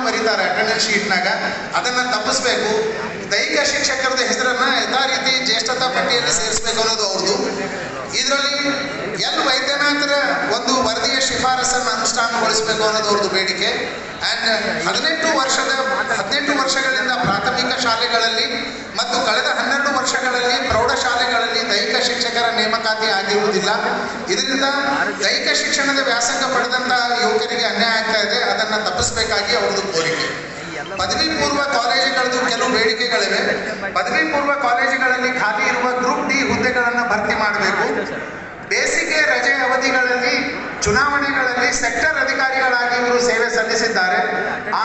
ಬರೀತಾರೆ ಅಟೆಂಡೆನ್ಸ್ ಶೀಟ್ನಾಗ, ಅದನ್ನ ತಪ್ಪಿಸ್ಬೇಕು. ದೈಹಿಕ ಶಿಕ್ಷಕರದ ಹೆಸರನ್ನ ಯಥಾರೀತಿ ಜ್ಯೇಷ್ಠತಾ ಪಟ್ಟಿಯಲ್ಲಿ ಸೇರಿಸಬೇಕು ಅನ್ನೋದು ಅವ್ರದ್ದು. ಇದರಲ್ಲಿ ಎಲ್ ವೈದ್ಯನಾಥರ ಒಂದು ವರದಿಯ ಶಿಫಾರಸನ್ನು ಅನುಷ್ಠಾನಗೊಳಿಸಬೇಕು ಅನ್ನೋದು ಅವ್ರದ್ದು ಬೇಡಿಕೆ. ಆ್ಯಂಡ್ 18 ವರ್ಷಗಳಿಂದ ಪ್ರಾಥಮಿಕ ಶಾಲೆಗಳಲ್ಲಿ ಮತ್ತು ಕಳೆದ 12 ವರ್ಷಗಳಲ್ಲಿ ಪ್ರೌಢಶಾಲೆಗಳಲ್ಲಿ ದೈಹಿಕ ಶಿಕ್ಷಕರ ನೇಮಕಾತಿ ಆಗಿರುವುದಿಲ್ಲ. ಇದರಿಂದ ದೈಹಿಕ ಶಿಕ್ಷಣದ ವ್ಯಾಸಂಗ ಪಡೆದಂತಹ ಯುವಕರಿಗೆ ಅನ್ಯಾಯ ಆಗ್ತಾ ಇದೆ. ಅದನ್ನು ತಪ್ಪಿಸಬೇಕಾಗಿ ಅವ್ರದ್ದು ಕೋರಿಕೆ. ಪದವಿ ಪೂರ್ವ ಕಾಲೇಜುಗಳದ್ದು ಕೆಲವು ಬೇಡಿಕೆಗಳಿವೆ. ಪದವಿ ಪೂರ್ವ ಕಾಲೇಜುಗಳಲ್ಲಿ ಖಾಲಿ ಇರುವ ಗ್ರೂಪ್ ಡಿ ಹುದ್ದೆಗಳನ್ನು ಭರ್ತಿ ಮಾಡಬೇಕು. ಬೇಸಿಗೆ ರಜೆ ಅವಧಿಗಳಲ್ಲಿ ಚುನಾವಣೆಗಳಲ್ಲಿ ಸೆಕ್ಟರ್ ಅಧಿಕಾರಿಗಳಾಗಿ ಇವರು ಸೇವೆ ಸಲ್ಲಿಸಿದ್ದಾರೆ. ಆ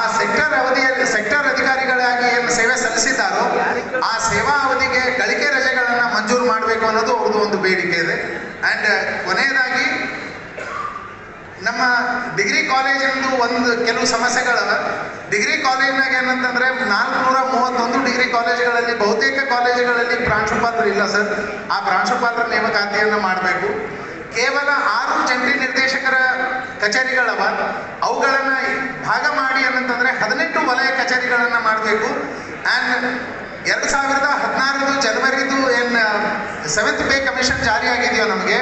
ಸೆಕ್ಟರ್ ಅಧಿಕಾರಿಗಳಾಗಿ ಏನು ಸೇವೆ ಸಲ್ಲಿಸಿದ್ದಾರೋ ಆ ಸೇವಾ ಅವಧಿಗೆ ಗಳಿಕೆ ರಜೆಗಳನ್ನು ಮಂಜೂರು ಮಾಡಬೇಕು ಅನ್ನೋದು ಅವ್ರದ್ದು ಒಂದು ಬೇಡಿಕೆ ಇದೆ. ಆ್ಯಂಡ್ ಕೊನೆಯದಾಗಿ ನಮ್ಮ ಡಿಗ್ರಿ ಕಾಲೇಜಿಂದು ಒಂದು ಕೆಲವು ಸಮಸ್ಯೆಗಳವ. ಡಿಗ್ರಿ ಕಾಲೇಜ್ನಾಗ ಏನಂತಂದ್ರೆ 431 ಡಿಗ್ರಿ ಕಾಲೇಜುಗಳಲ್ಲಿ ಬಹುತೇಕ ಕಾಲೇಜುಗಳಲ್ಲಿ ಪ್ರಾಂಶುಪಾಲರು ಇಲ್ಲ ಸರ್. ಆ ಪ್ರಾಂಶುಪಾಲರ ನೇಮಕಾತಿಯನ್ನು ಮಾಡಬೇಕು. ಕೇವಲ 6 ಜಂಟಿ ನಿರ್ದೇಶಕರ ಕಚೇರಿಗಳವ, ಅವುಗಳನ್ನು ಭಾಗ ಮಾಡಿ ಏನಂತಂದ್ರೆ 18 ವಲಯ ಕಚೇರಿಗಳನ್ನು ಮಾಡಬೇಕು. ಆ್ಯಂಡ್ 2016 ಜನವರಿದು ಏನು 7th ಪೇ ಕಮಿಷನ್ ಜಾರಿ ಆಗಿದೆಯೋ ನಮಗೆ,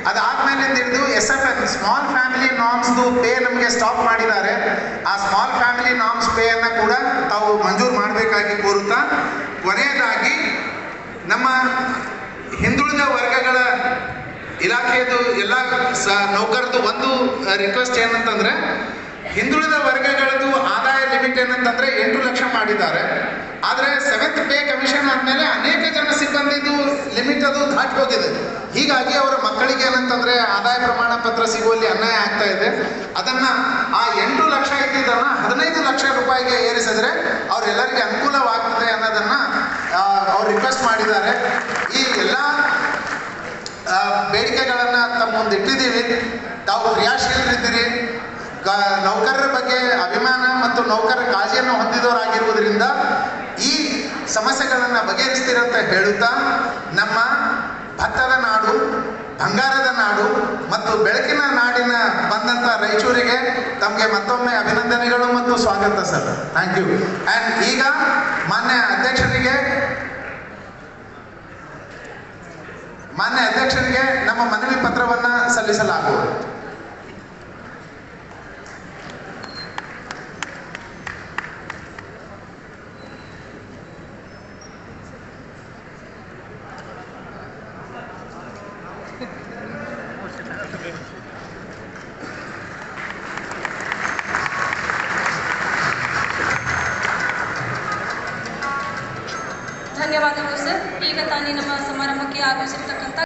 ಅದಾದ್ಮೇಲೆ ಹಿಡಿದು SFN ಸ್ಮಾಲ್ ಫ್ಯಾಮಿಲಿ ನಾರ್ಮ್ಸ್ದು ಪೇ ನಮಗೆ ಸ್ಟಾಪ್ ಮಾಡಿದ್ದಾರೆ. ಆ ಸ್ಮಾಲ್ ಫ್ಯಾಮಿಲಿ ನಾರ್ಮ್ಸ್ ಪೇಯನ್ನು ಕೂಡ ತಾವು ಮಂಜೂರು ಮಾಡಬೇಕಾಗಿ ಕೋರುತ್ತಾ, ಕೊನೆಯದಾಗಿ ನಮ್ಮ ಹಿಂದುಳಿದ ವರ್ಗಗಳ ಇಲಾಖೆಯದು ಎಲ್ಲ ನೌಕರದು ಒಂದು ರಿಕ್ವೆಸ್ಟ್ ಏನಂತಂದ್ರೆ, ಹಿಂದುಳಿದ ವರ್ಗಗಳದ್ದು ಆದಾಯ ಲಿಮಿಟ್ ಏನಂತಂದ್ರೆ 8 ಲಕ್ಷ ಮಾಡಿದ್ದಾರೆ. ಆದರೆ 7th ಪೇ ಕಮಿಷನ್ ಆದಮೇಲೆ ಅನೇಕ ಜನ ಸಿಬ್ಬಂದಿದು ಲಿಮಿಟ್ ಅದು ದಾಟಿ ಹೋಗಿದೆ. ಹೀಗಾಗಿ ಅವರ ಮಕ್ಕಳಿಗೆ ಏನಂತಂದ್ರೆ ಆದಾಯ ಪ್ರಮಾಣ ಪತ್ರ ಸಿಗುವಲ್ಲಿ ಅನ್ಯಾಯ ಆಗ್ತಾ ಇದೆ. ಅದನ್ನ ಆ 8 ಲಕ್ಷ ಇದ್ದಿದ್ದನ್ನ 15 ಲಕ್ಷ ರೂಪಾಯಿಗೆ ಏರಿಸಿದ್ರೆ ಅವರೆಲ್ಲರಿಗೆ ಅನುಕೂಲವಾಗ್ತದೆ ಅನ್ನೋದನ್ನ ಅವ್ರು ರಿಕ್ವೆಸ್ಟ್ ಮಾಡಿದ್ದಾರೆ. ಈ ಎಲ್ಲ ಬೇಡಿಕೆಗಳನ್ನು ತಮ್ಮ ಮುಂದೆ ಇಟ್ಟಿದ್ದೀವಿ. ತಾವು ಕ್ರಿಯಾಶೀಲರಿದ್ದೀರಿ. ನೌಕರರ ಬಗ್ಗೆ ಅಭಿಮಾನ ಮತ್ತು ನೌಕರರ ಕಾಳಜಿಯನ್ನು ಹೊಂದಿದವರಾಗಿರುವುದರಿಂದ ಈ ಸಮಸ್ಯೆಗಳನ್ನು ಬಗೆಹರಿಸ್ತೀರಂತ ಹೇಳುತ್ತಾ, ನಮ್ಮ ಭತ್ತದ ನಾಡು, ಬಂಗಾರದ ನಾಡು ಮತ್ತು ಬೆಳಕಿನ ನಾಡಿನ ಬಂದಂಥ ರಾಯಚೂರಿಗೆ ತಮಗೆ ಮತ್ತೊಮ್ಮೆ ಅಭಿನಂದನೆಗಳು ಮತ್ತು ಸ್ವಾಗತ ಸರ್. Thank you. ಆ್ಯಂಡ್ ಈಗ ಮಾನ್ಯ ಅಧ್ಯಕ್ಷರಿಗೆ ನಮ್ಮ ಮನವಿ ಪತ್ರವನ್ನು ಸಲ್ಲಿಸಲಾಗುವುದು. ಧನ್ಯವಾದಗಳು ಸರ್. ಈಗ ತಾನೇ ನಮ್ಮ ಸಮಾರಂಭಕ್ಕೆ ಆಗಮಿಸಿರ್ತಕ್ಕಂಥ